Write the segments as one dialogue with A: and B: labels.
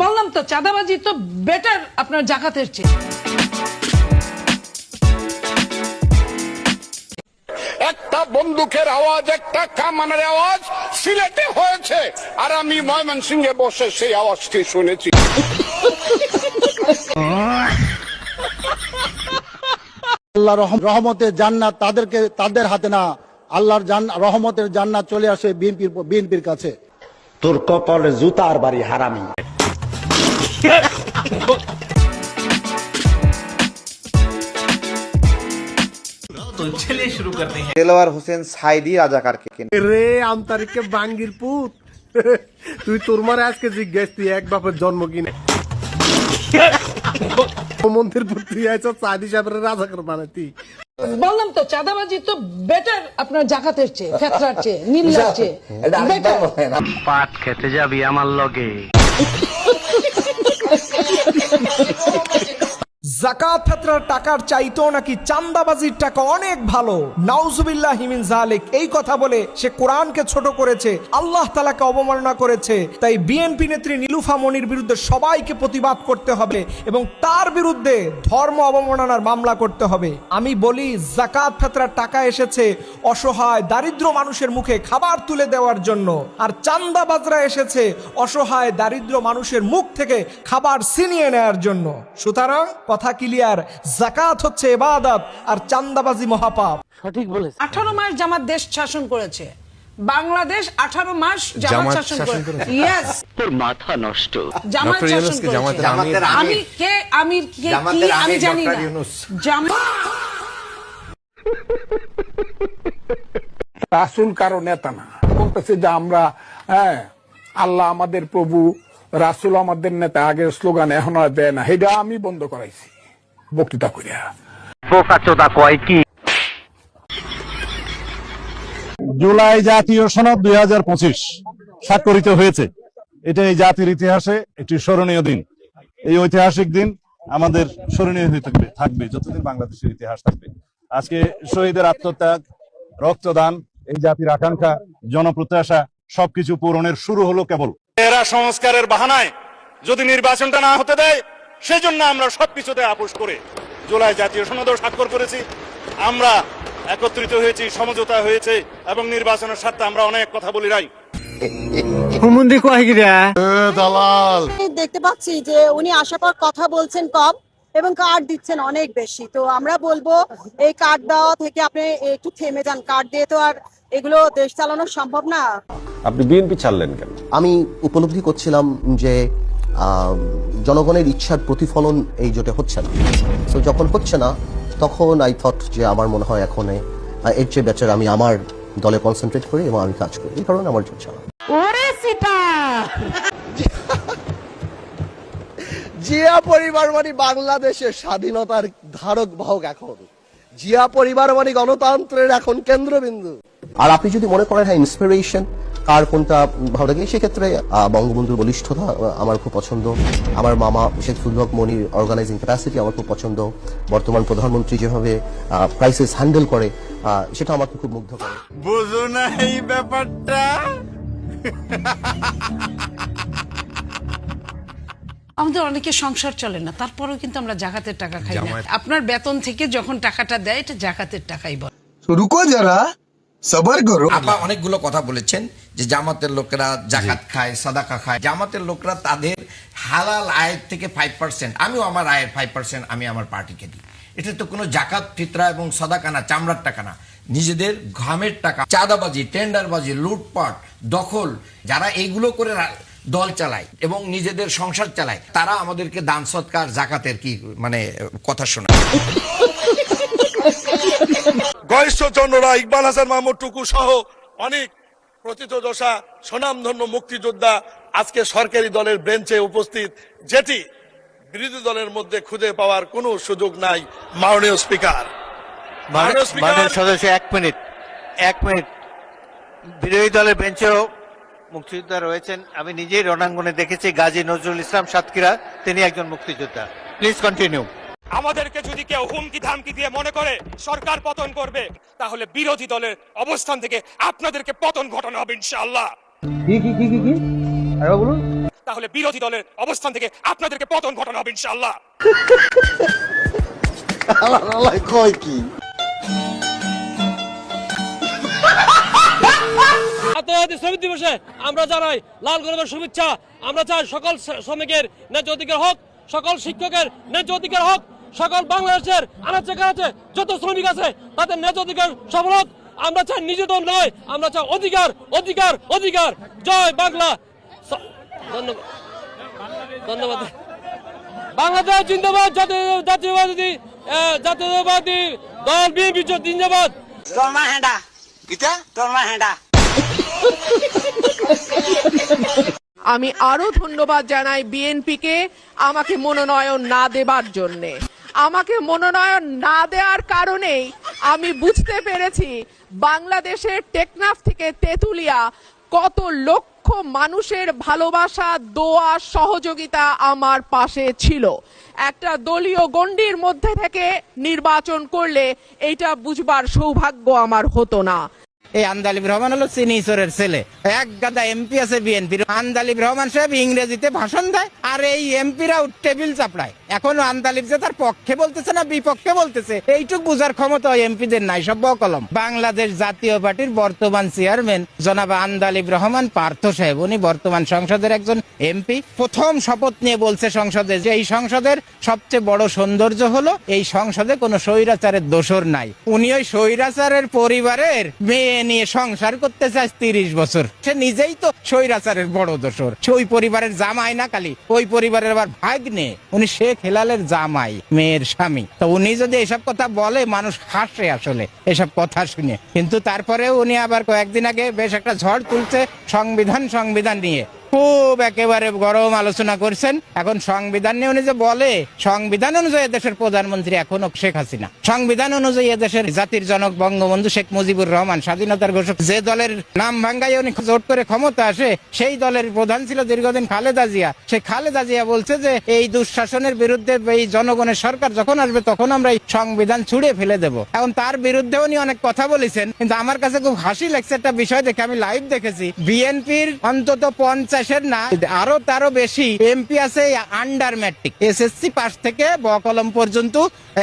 A: বললাম তো চাঁদাবাজি তো বেটার আপনার জাকাতের চেয়ে।
B: একটা বন্দুকের আওয়াজ, একটা কামানের আওয়াজ সিলেটে হয়েছে, আর আমি ময়মনসিংহে বসে সেই আওয়াজটি শুনেছি।
C: আল্লাহ রহমতের জান্নাত তাদের হাতে না, আল্লাহর রহমতের জান্নাত চলে আসে বিএনপির কাছে।
D: তোর কপালে জুতার বাড়ি হারামি।
E: तो चलिए शुरू करते हैं।
F: দেলোয়ার হোসেন সাইদি রাজাকারকে
G: রে আমতারিখকে বাঙ্গির পুত তুই তোর মারে আজকে জিজ্ঞেস তুই এক বাপের জন্ম কিনে মন্দির পুত্রী আইছ সাইদি সাহেবের রাজাকার বানাতি।
A: বললাম তো চাঁদাবাজি তো বেটার আপনার জাকাতের চেয়ে, ফেতরার চেয়ে, নীলার চেয়ে বেটার।
H: পাট খেতে যাবি আমার লগে।
I: যাকাত ফিতরার টাকার চাইতেও নাকি চাঁদাবাজির টাকা অনেক ভালো। নাউজুবিল্লাহি মিন যালিক। এই কথা বলে সে কোরআনকে ছোট করেছে, আল্লাহ তাআলাকে অবমাননা করেছে। তাই বিএনপি নেত্রী নীলুফা মনির বিরুদ্ধে সবাইকে প্রতিবাদ করতে হবে এবং তার বিরুদ্ধে ধর্ম অবমাননার মামলা করতে হবে। আমি বলি যাকাত ফিতরার টাকা এসেছে অসহায় দারিদ্র মানুষের মুখে খাবার তুলে দেওয়ার জন্য, আর চাঁদাবাজরা এসেছে অসহায় দারিদ্র মানুষের মুখ থেকে খাবার ছিনিয়ে নেওয়ার জন্য। সুতরাং কথা ক্লিয়ার, যাকাত হচ্ছে ইবাদত আর চাঁদাবাজি মহাপাপ।
A: সঠিক বলেছে। 18 মাস জামাত দেশ শাসন করেছে, বাংলাদেশ 18 মাস জামাত শাসন করেছে। ইয়েস,
H: তোর মাথা নষ্ট।
A: জামাত শাসন করেছে। আমি কে আমির কে কি আমি জানি না।
B: রাসূল কারো নেতা না, বলতেছে যে আমরা আল্লাহ আমাদের প্রভু, রাসূল আমাদের নেতা। আগের স্লোগান এখন আর দেয় না, এটা আমি বন্ধ করাইছি বক্তৃতা করিয়া।
H: বোকাচোদা কয় কি?
J: জুলাই জাতীয় সনদ 2025 স্বাক্ষরিত হয়েছে। এটা এই জাতির ইতিহাসে একটি স্মরণীয় দিন। এই ঐতিহাসিক দিন আমাদের স্মরণীয় হয়ে থাকবে যতদিন বাংলাদেশের ইতিহাস থাকবে। আজকে শহীদের আত্মত্যাগ, রক্তদান, এই জাতির আকাঙ্ক্ষা, জনপ্রত্যাশা সবকিছু পূরণের শুরু হলো কেবল।
K: এরা সংস্কারের বাহানায় যদি নির্বাচনটা না হতে দেয়, সেজন্য আমরা সবকিছুতে আপোষ করে জুলাই জাতীয় সনদও স্বাক্ষর করেছি। আমরা একত্রিত হয়েছি, সমঝোতা হয়েছে এবং নির্বাচনের স্বার্থে আমরা অনেক কথা বলি নাই।
L: দেখতে পাচ্ছি যে উনি আসার পর কথা বলছেন কম এবং কার্ড দিচ্ছেন অনেক বেশি। তো আমরা বলবো এই কার্ড দেওয়া থেকে আপনি একটু থেমে যান। কার্ড দিয়ে তো আর এগুলো দেশ চালানো সম্ভব না।
D: আপনি বিএনপি ছাড়লেন কেন?
F: আমি উপলব্ধি করছিলাম যে জনগণের ইচ্ছার প্রতিফলন এই জোটে হচ্ছে না। তো যখন হচ্ছে না তখন আই থট যে আমার মনে হয় এখন এর চেয়ে বেটার আমি আমার দলে কনসেন্ট্রেট করি এবং আমি কাজ করি। এই কারণে আমার জোট ছাড়া। জিয়া পরিবার মানে বাংলাদেশের স্বাধীনতার ধারক বাহক। এখন জিয়া পরিবার মানে গণতন্ত্রের এখন কেন্দ্রবিন্দু। আর আপনি যদি মনে করেন হ্যাঁ ইন্সপিরেশন কার কোনটা ভালো লাগে, সেক্ষেত্রে বঙ্গবন্ধুর বলিষ্ঠতা আমার খুব পছন্দ, আমার মামা শেখ ফজলুল হক মনির অর্গানাইজিং ক্যাপাসিটি আমার খুব পছন্দ, বর্তমান প্রধানমন্ত্রী যেভাবে ক্রাইসিস হ্যান্ডেল করে সেটা আমাকে খুব মুগ্ধ করে।
E: বুঝো না এই ব্যাপারটা?
A: আমাদের অনেকে সংসার চলে না, তারপরেও কিন্তু আমরা জাকাতের টাকা খাই না। আপনার বেতন থেকে যখন টাকাটা দেয় এটা জাকাতের টাকাই বলে।
G: রুকো যারা, সবার করো।
E: আপা অনেকগুলো কথা বলেছেন যে জামাতের লোকেরা জাকাত খায়, সাদাকা খায়। জামাতের লোকেরা তাদের হালাল আয়ের থেকে 5%, আমিও আমার আয়ের 5% আমি আমার পার্টিকে দিই। এটা তো কোনো জাকাত ফিতরা এবং সাদাকা না, চামড়ার টাকা না, নিজেদের ঘামের টাকা। চাঁদাবাজি, টেন্ডারবাজি, লুটপাট, দখল, যারা এইগুলো করে দল চালায় এবং নিজেদের সংসার চালায়, তারা আমাদেরকে দান সৎকার জাকাতের কি মানে কথা শোনায়।
K: গয়েশ্বরচন্দ্ররা, ইকবাল হাসান মাহমুদ টুকু সহ অনেক প্রথিতযশা স্বনামধন্য মুক্তিযোদ্ধা আজকে সরকারি দলের বেঞ্চে উপস্থিত, যেটি বিরোধী দলের মধ্যে খুঁজে পাওয়ার কোনো সুযোগ নাই। মাননীয় স্পিকার,
H: সদস্য এক মিনিট, বিরোধী দলের বেঞ্চেও মুক্তিযোদ্ধা রয়েছেন। আমি নিজেই রণাঙ্গনে দেখেছি গাজী নজরুল ইসলাম সাতক্ষীরা, তিনি একজন মুক্তিযোদ্ধা। Please continue.
K: আমাদেরকে যদি কেউ হুমকি ধামকি দিয়ে মনে করে সরকার পতন করবে, তাহলে বিরোধী দলের অবস্থান থেকে আপনাদেরকে পতন ঘটানো হবে ইনশাআল্লাহ। তাহলে বিরোধী দলের অবস্থান থেকে আপনাদেরকে পতন ঘটানো হবে ইনশাআল্লাহ।
C: কয় কি
K: আন্তর্জাতিক শ্রমিক দিবসে আমরা জানাই লাল গোলাপের শুভেচ্ছা। আমরা চাই সকল শ্রমিকের ন্যায্য অধিকার হোক, সকল শিক্ষকের ন্যায্য অধিকার হোক, সকল বাংলাদেশের আনাচে কানাচে যত শ্রমিক আছে তাদের ন্যায্য অধিকার সফল হোক। আমরা চাই নিজেদের নয়, আমরা চাই অধিকার অধিকার অধিকার। জয় বাংলা। ধন্যবাদ ধন্যবাদ। বাংলাদেশ জিন্দাবাদ। জাতীয়বাদী দল বিএনপি জিন্দাবাদ।
A: আমি আরো ধন্যবাদ জানাই বিএনপিকে আমাকে মনোনয়ন না দেবার জন্যে। আমাকে মনোনয়ন না দেওয়ার কারণেই আমি বুঝতে পেরেছি বাংলাদেশের টেকনাফ থেকে তেঁতুলিয়া কত লক্ষ মানুষের ভালোবাসা, দোয়া, সহযোগিতা আমার পাশে ছিল। একটা দলীয় গণ্ডির মধ্যে থেকে নির্বাচন করলে এটা বুঝবার সৌভাগ্য আমার হতো না।
M: এই আন্দালিব রহমান হলো সিনিসরের ছেলে, এক গাদা এমপি আছে বিএনপির। আন্দালিব রহমান সাহেব ইংরেজিতে ভাষণ দেয় আর এই এমপিরা টেবিল চাপড়ায়। এখন আন্দালিব যে তার পক্ষে বলতেছে না বিপক্ষে বলতেছে এইটুক বুঝার ক্ষমতা এমপিদের নাই, সব কলম। বাংলাদেশ জাতীয় পার্টির বর্তমান চেয়ারম্যান জনাব আন্দালিব রহমান পার্থ সাহেব, উনি বর্তমান সংসদের একজন এমপি। প্রথম শপথ নিয়ে বলছে সংসদে যে এই সংসদের সবচেয়ে বড় সৌন্দর্য হলো এই সংসদে কোনো স্বৈরাচারের দোসর নাই। উনি ওই স্বৈরাচারের পরিবারের মেয়ে নিয়ে সংসার করতে চায় 30 বছর। সে নিজেই তো স্বৈরাচারের বড় দোসর। ওই পরিবারের জামাই না খালি, ওই পরিবারের আবার ভাগ্নে। উনি শেখ হেলালের জামাই, মেয়ের স্বামী। তো উনি যদি এসব কথা বলে মানুষ হাসে আসলে এসব কথা শুনে। কিন্তু তারপরে উনি আবার কয়েকদিন আগে বেশ একটা ঝড় তুলছে সংবিধান নিয়ে, খুব একেবারে গরম আলোচনা করছেন। এখন সংবিধান নিয়ে উনি যে বলে, সংবিধান অনুযায়ী দেশের প্রধানমন্ত্রী এখনো শেখ হাসিনা। সংবিধান অনুযায়ী দেশের জাতির জনক বঙ্গবন্ধু শেখ মুজিবুর রহমান, স্বাধীনতার ঘোষক। যে দলের নাম ভাঙ্গাই উনি জোট করে ক্ষমতা আসে সেই দলের প্রধান ছিল দীর্ঘদিন খালেদা জিয়া। সেই খালেদা জিয়া বলছে যে এই দুঃশাসনের বিরুদ্ধে এই জনগণের সরকার যখন আসবে তখন আমরা এই সংবিধান ছুঁড়ে ফেলে দেব। এখন তার বিরুদ্ধে উনি অনেক কথা বলেছেন, কিন্তু আমার কাছে খুব হাসি লাগছে একটা বিষয় দেখে। আমি লাইভ দেখেছি, বিএনপির অন্তত 50 না আরো বেশি এমপি আছে আন্ডার ম্যাট্রিক, এসএসসি পাস থেকে বকলম পর্যন্ত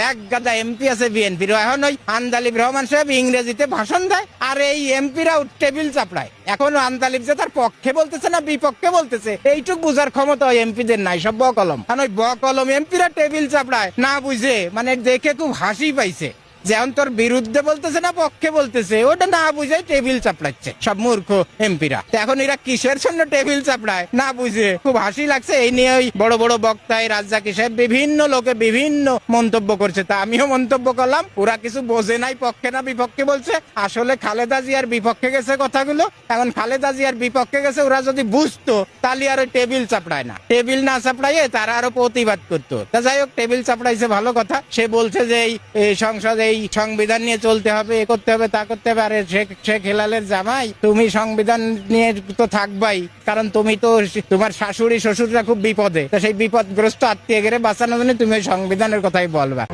M: এক গাদা এমপি আছে বিএনপির। এখন ওই আন্দালিব রহমান সাহেব ইংরেজিতে ভাষণ দেয় আর এই এমপিরা টেবিল চাপড়ায়। এখন আন্দালিব যে তার পক্ষে বলতেছে না বিপক্ষে বলতেছে এইটুক বুঝার ক্ষমতা এমপিদের নাই, সব বকলম। কারণ ওই বকলম এমপিরা টেবিল চাপড়ায় না বুঝে, মানে দেখে খুব হাসি পাইছে। যেমন তোর বিরুদ্ধে বলতেছে না পক্ষে বলতেছে, ওটা না বুঝে টেবিল চাপড়াচ্ছে সব মূর্খ এমপিরা। এখন এরা কিসের জন্য টেবিল চাপড়ায় না বুঝে, খুব হাসি লাগছে। এই নিয়ে ওই বড় বড় বক্তায় রাজ্জাকি সাহেব বিভিন্ন লোকে বিভিন্ন মন্তব্য করছে, তা আমিও মন্তব্য করলাম। ওরা কিছু বোঝে নাই, পক্ষে না বিপক্ষে বলছে। আসলে খালেদা জিয়ার বিপক্ষে গেছে কথাগুলো। এখন খালেদা জিয়ার বিপক্ষে গেছে, ওরা যদি বুঝতো তাহলে আর ওই টেবিল চাপড়ায় না। টেবিল না চাপড়াইয়ে তারা আরো প্রতিবাদ করতো। তা যাই হোক, টেবিল চাপড়াইছে ভালো কথা। সে বলছে যে এই সংসদে এই সংবিধান নিয়ে চলতে হবে, এ করতে হবে, তা করতে হবে। আরে শেখ হেলালের জামাই, তুমি সংবিধান নিয়ে তো থাকবাই, কারণ তুমি তো তোমার শাশুড়ি শ্বশুররা খুব বিপদে, তো সেই বিপদগ্রস্ত আত্মীয় গেলে বাঁচানোর জন্য তুমি ওই সংবিধানের কথাই বলবা।